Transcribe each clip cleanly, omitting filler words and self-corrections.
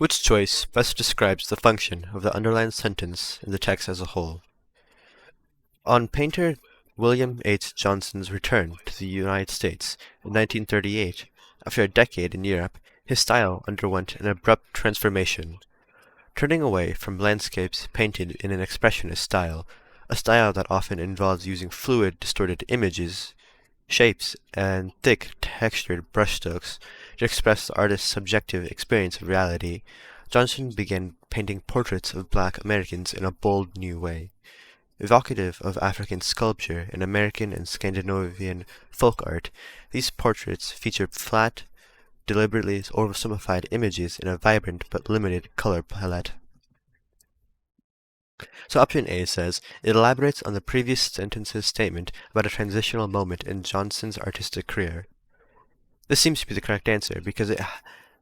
Which choice best describes the function of the underlined sentence in the text as a whole? On painter William H. Johnson's return to the United States in 1938, after a decade in Europe, his style underwent an abrupt transformation. Turning away from landscapes painted in an expressionist style, a style that often involves using fluid, distorted images, shapes, and thick, textured brushstrokes to express the artist's subjective experience of reality, Johnson began painting portraits of Black Americans in a bold new way. Evocative of African sculpture and American and Scandinavian folk art, these portraits feature flat, deliberately oversimplified images in a vibrant but limited color palette. So option A says, it elaborates on the previous sentence's statement about a transitional moment in Johnson's artistic career. This seems to be the correct answer because the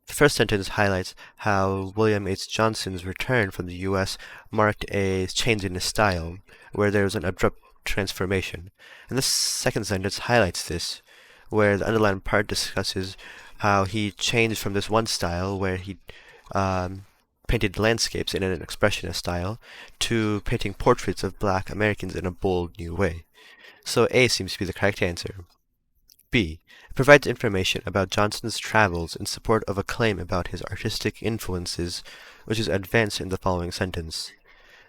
first sentence highlights how William H. Johnson's return from the U.S. marked a change in his style, where there was an abrupt transformation. And the second sentence highlights this, where the underlined part discusses how he changed from this one style where he painted landscapes in an expressionist style to painting portraits of Black Americans in a bold new way. So A seems to be the correct answer. B. It provides information about Johnson's travels in support of a claim about his artistic influences, which is advanced in the following sentence.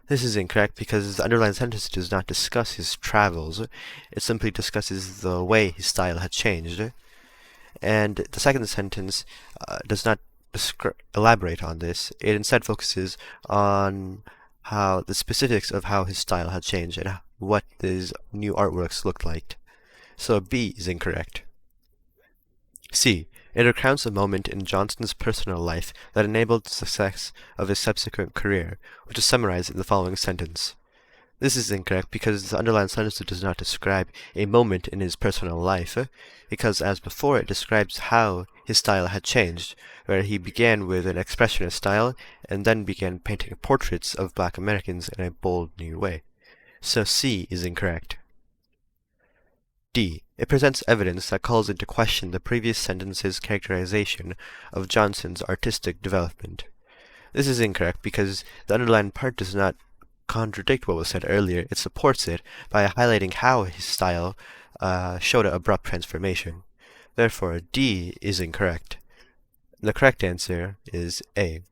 This is incorrect because the underlined sentence does not discuss his travels. It simply discusses the way his style had changed. And the second sentence does not elaborate on this. It instead focuses on how the specifics of how his style had changed and what his new artworks looked like. So B is incorrect. C. It recounts a moment in Johnson's personal life that enabled the success of his subsequent career, which is summarized in the following sentence. This is incorrect because the underlined sentence does not describe a moment in his personal life, because as before it describes how his style had changed, where he began with an expressionist style and then began painting portraits of Black Americans in a bold new way. So C is incorrect. D. It presents evidence that calls into question the previous sentence's characterization of Johnson's artistic development. This is incorrect because the underlined part does not contradict what was said earlier. It supports it by highlighting how his style showed an abrupt transformation. Therefore, D is incorrect. The correct answer is A.